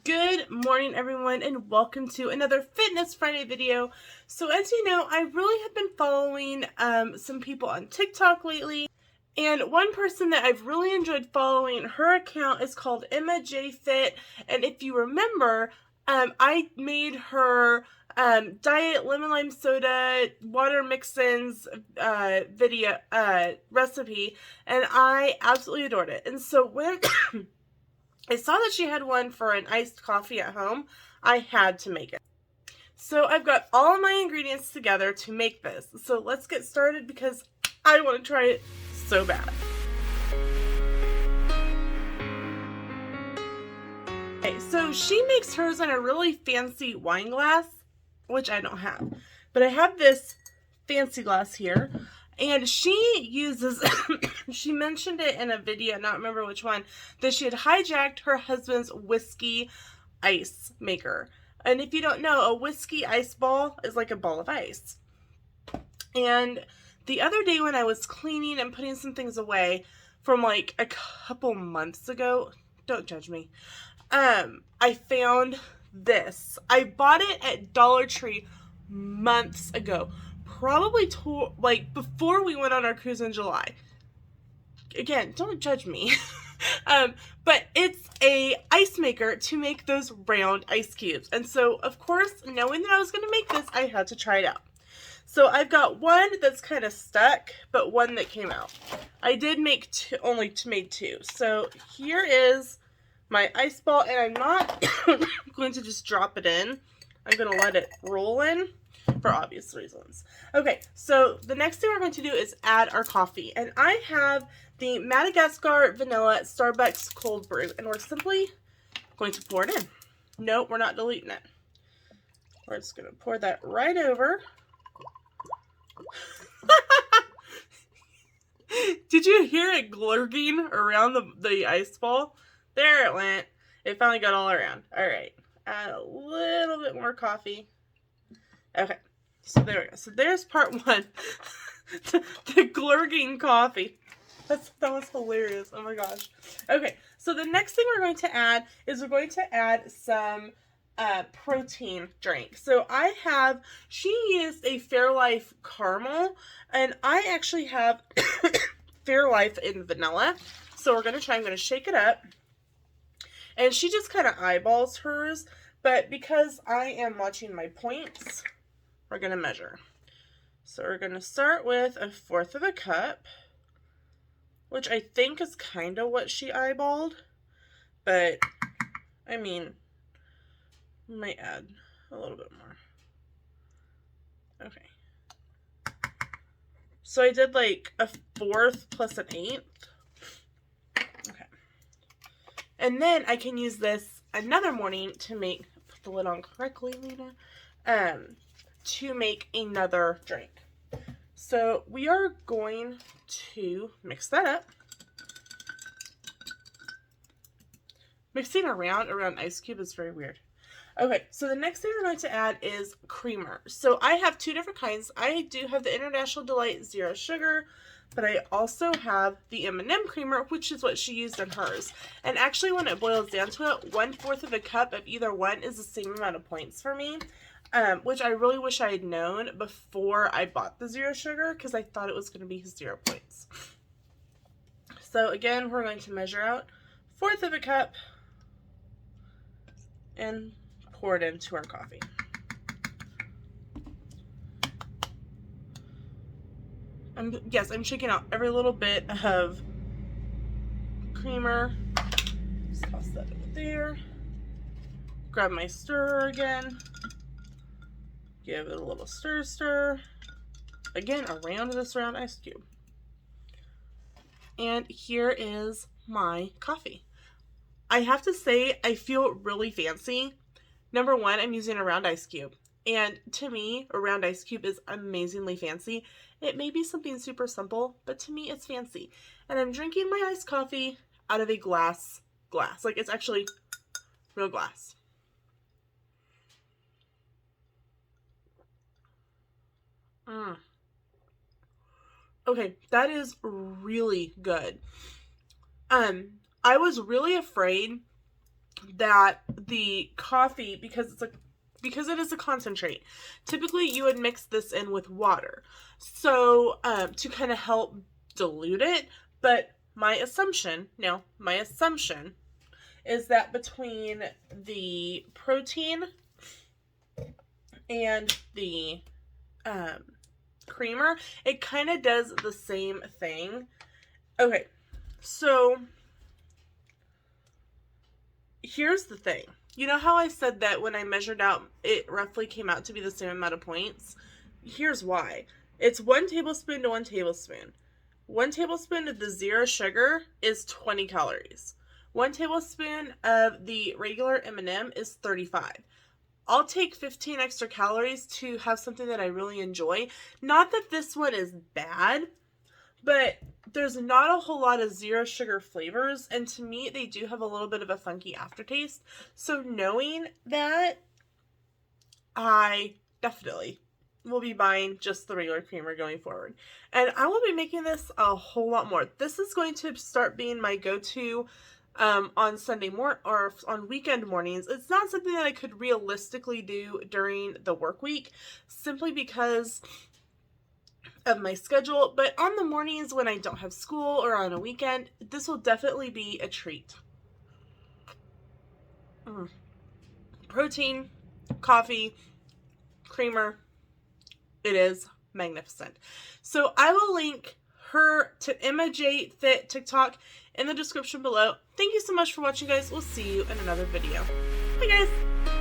Good morning, everyone, and welcome to another Fitness Friday video. So as you know, I really have been following some people on TikTok lately, and one person that I've really enjoyed following, her account is called Emma J Fit, and if you remember, I made her diet lemon lime soda water mix-ins video recipe, and I absolutely adored it. And so when I saw that she had one for an iced coffee at home, I had to make it. So I've got all my ingredients together to make this. So let's get started because I want to try it so bad. Okay, so she makes hers in a really fancy wine glass, which I don't have. But I have this fancy glass here. And she uses, she mentioned it in a video, not remember which one, that she had hijacked her husband's whiskey ice maker. And if you don't know, a whiskey ice ball is like a ball of ice. And the other day when I was cleaning and putting some things away from like a couple months ago, don't judge me, I found this. I bought it at Dollar Tree months ago. Probably like before we went on our cruise in July. Again, don't judge me. But it's a ice maker to make those round ice cubes. And so, of course, knowing that I was going to make this, I had to try it out. So I've got one that's kind of stuck, but one that came out. I did make made two. So here is my ice ball, and I'm not going to just drop it in. I'm going to let it roll in for obvious reasons. Okay, so the next thing we're going to do is add our coffee. And I have the Madagascar Vanilla Starbucks Cold Brew, and we're simply going to pour it in. Nope, we're not deleting it. We're just going to pour that right over. Did you hear it glurging around the ice ball? There it went. It finally got all around. All right, add a little bit more coffee. Okay, so there we go. So there's part one. the glurging coffee. That was hilarious. Oh my gosh. Okay, so the next thing we're going to add is we're going to add some protein drink. So she used a Fairlife caramel, and I actually have Fairlife in vanilla. So we're going to try, I'm going to shake it up. And she just kind of eyeballs hers, but because I am watching my points, we're going to measure. So we're going to start with 1/4 of a cup, which I think is kind of what she eyeballed, but I mean, might add a little bit more. Okay. So I did like 1/4 plus 1/8. Okay. And then I can use this another morning to make, put the lid on correctly, Lena, to make another drink. So we are going to mix that up. Mixing around ice cube is very weird. Okay, so the next thing we're going to add is creamer. So I have two different kinds. I do have the International Delight Zero Sugar, but I also have the M&M creamer, which is what she used in hers. And actually, when it boils down to it, 1/4 of a cup of either one is the same amount of points for me, which I really wish I had known before I bought the zero sugar, because I thought it was going to be 0 points. So again, we're going to measure out 1/4 of a cup and pour it into our coffee. I'm shaking out every little bit of creamer. Just toss that over there. Grab my stirrer again. Give it a little stir. Again, around this round ice cube. And here is my coffee. I have to say, I feel really fancy. Number one, I'm using a round ice cube. And to me, a round ice cube is amazingly fancy. It may be something super simple, but to me, it's fancy. And I'm drinking my iced coffee out of a glass. Like, it's actually real glass. Okay, that is really good. I was really afraid that the coffee, because it is a concentrate, typically you would mix this in with water, so to kind of help dilute it. But my assumption is that between the protein and the creamer, it kind of does the same thing. Okay, so here's the thing. You know how I said that when I measured out, it roughly came out to be the same amount of points? Here's why. It's 1 tablespoon to 1 tablespoon. 1 tablespoon of the zero sugar is 20 calories. 1 tablespoon of the regular M&M is 35. I'll take 15 extra calories to have something that I really enjoy. Not that this one is bad, but there's not a whole lot of zero sugar flavors, and to me, they do have a little bit of a funky aftertaste. So knowing that, I definitely will be buying just the regular creamer going forward. And I will be making this a whole lot more. This is going to start being my go-to on Sunday morning or on weekend mornings. It's not something that I could realistically do during the work week, simply because of my schedule, but on the mornings when I don't have school or on a weekend, this will definitely be a treat. Protein, coffee, creamer, it is magnificent. So I will link her to Emma J Fit TikTok in the description below. Thank you so much for watching, guys. We'll see you in another video. Bye, guys.